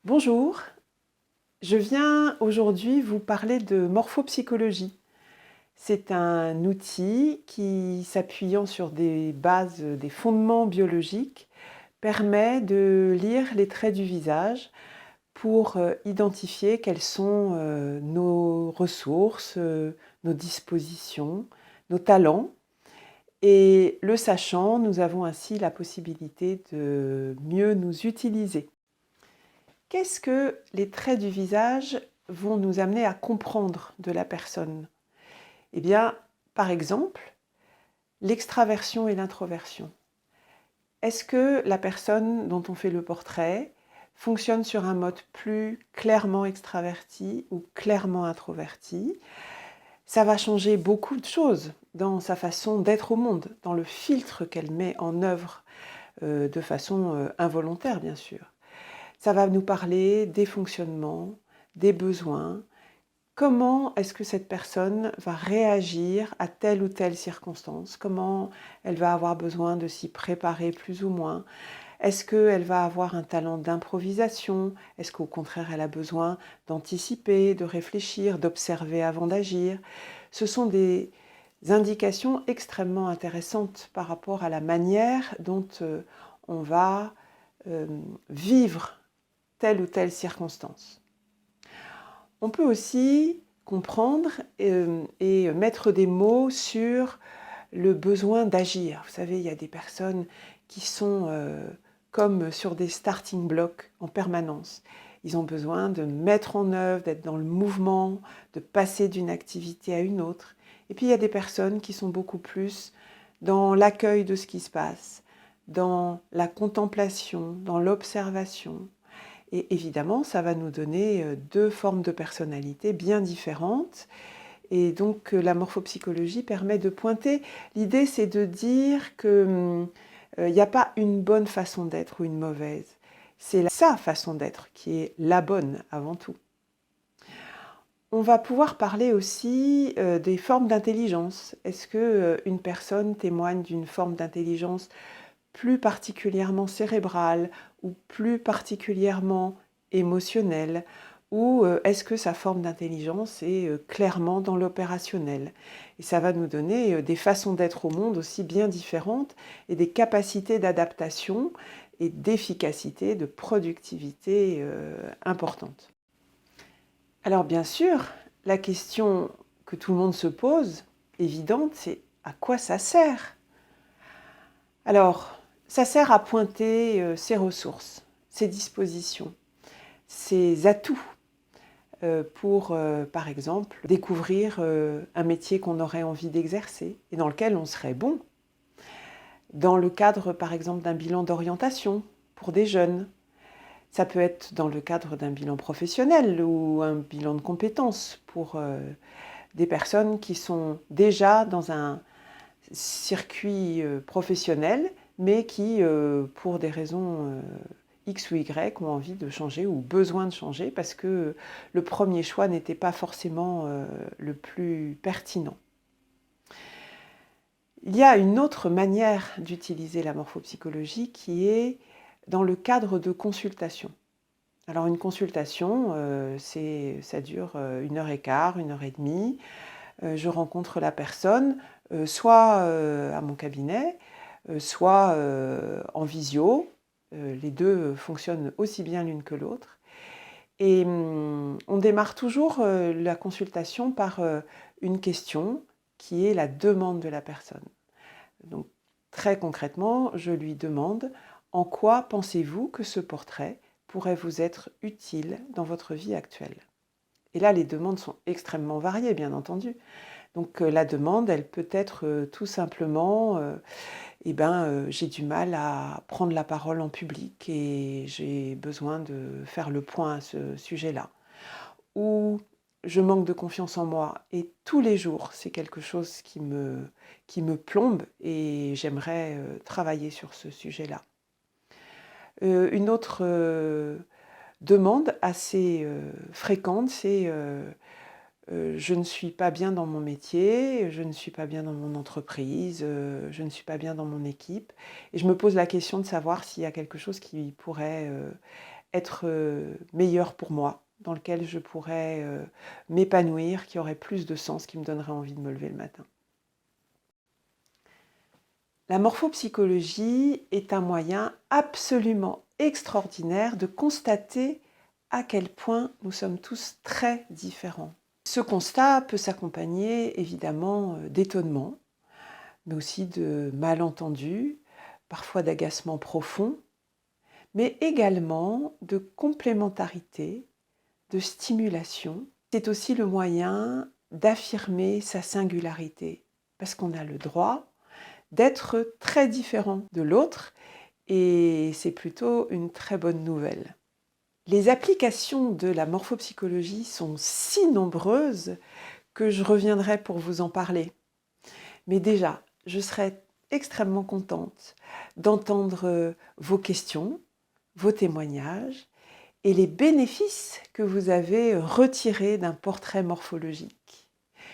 Bonjour, je viens aujourd'hui vous parler de morphopsychologie. C'est un outil qui, s'appuyant sur des bases, des fondements biologiques, permet de lire les traits du visage pour identifier quelles sont nos ressources, nos dispositions, nos talents. Et le sachant, nous avons ainsi la possibilité de mieux nous utiliser. Qu'est-ce que les traits du visage vont nous amener à comprendre de la personne? Eh bien, par exemple, l'extraversion et l'introversion. Est-ce que la personne dont on fait le portrait fonctionne sur un mode plus clairement extraverti ou clairement introverti? Ça va changer beaucoup de choses dans sa façon d'être au monde, dans le filtre qu'elle met en œuvre de façon involontaire, bien sûr. Ça va nous parler des fonctionnements, des besoins. Comment est-ce que cette personne va réagir à telle ou telle circonstance? Comment elle va avoir besoin de s'y préparer plus ou moins? Est-ce qu'elle va avoir un talent d'improvisation? Est-ce qu'au contraire, elle a besoin d'anticiper, de réfléchir, d'observer avant d'agir? Ce sont des indications extrêmement intéressantes par rapport à la manière dont on va vivre telle ou telle circonstance. On peut aussi comprendre et mettre des mots sur le besoin d'agir. Vous savez, il y a des personnes qui sont comme sur des starting blocks en permanence. Ils ont besoin de mettre en œuvre, d'être dans le mouvement, de passer d'une activité à une autre. Et puis il y a des personnes qui sont beaucoup plus dans l'accueil de ce qui se passe, dans la contemplation, dans l'observation. Et évidemment, ça va nous donner deux formes de personnalité bien différentes. Et donc, la morphopsychologie permet de pointer. L'idée, c'est de dire qu'il n'y a pas une bonne façon d'être ou une mauvaise. C'est sa façon d'être qui est la bonne avant tout. On va pouvoir parler aussi des formes d'intelligence. Est-ce qu'une personne témoigne d'une forme d'intelligence plus particulièrement cérébrale ou plus particulièrement émotionnelle, ou est-ce que sa forme d'intelligence est clairement dans l'opérationnel? Et ça va nous donner des façons d'être au monde aussi bien différentes et des capacités d'adaptation et d'efficacité, de productivité importantes. Alors bien sûr, la question que tout le monde se pose, évidente, c'est à quoi ça sert? Alors, ça sert à pointer ses ressources, ses dispositions, ses atouts pour, par exemple, découvrir un métier qu'on aurait envie d'exercer et dans lequel on serait bon. Dans le cadre, par exemple, d'un bilan d'orientation pour des jeunes. Ça peut être dans le cadre d'un bilan professionnel ou un bilan de compétences pour des personnes qui sont déjà dans un circuit professionnel, mais qui, pour des raisons X ou Y, ont envie de changer ou besoin de changer parce que le premier choix n'était pas forcément le plus pertinent. Il y a une autre manière d'utiliser la morphopsychologie qui est dans le cadre de consultations. Alors une consultation, ça dure 1h15, 1h30. Je rencontre la personne, soit à mon cabinet, soit en visio. Les deux fonctionnent aussi bien l'une que l'autre. Et on démarre toujours la consultation par une question qui est la demande de la personne. Donc très concrètement, je lui demande « En quoi pensez-vous que ce portrait pourrait vous être utile dans votre vie actuelle ?» Et là, les demandes sont extrêmement variées, bien entendu. Donc la demande, elle peut être tout simplement j'ai du mal à prendre la parole en public et j'ai besoin de faire le point à ce sujet-là. Ou je manque de confiance en moi et tous les jours, c'est quelque chose qui me plombe et j'aimerais travailler sur ce sujet-là. Une autre demande assez fréquente, c'est je ne suis pas bien dans mon métier, je ne suis pas bien dans mon entreprise, je ne suis pas bien dans mon équipe. Et je me pose la question de savoir s'il y a quelque chose qui pourrait être meilleur pour moi, dans lequel je pourrais m'épanouir, qui aurait plus de sens, qui me donnerait envie de me lever le matin. La morphopsychologie est un moyen absolument extraordinaire de constater à quel point nous sommes tous très différents. Ce constat peut s'accompagner évidemment d'étonnement, mais aussi de malentendus, parfois d'agacement profond, mais également de complémentarité, de stimulation. C'est aussi le moyen d'affirmer sa singularité, parce qu'on a le droit d'être très différent de l'autre, et c'est plutôt une très bonne nouvelle. Les applications de la morphopsychologie sont si nombreuses que je reviendrai pour vous en parler. Mais déjà, je serais extrêmement contente d'entendre vos questions, vos témoignages et les bénéfices que vous avez retirés d'un portrait morphologique.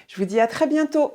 Je vous dis à très bientôt!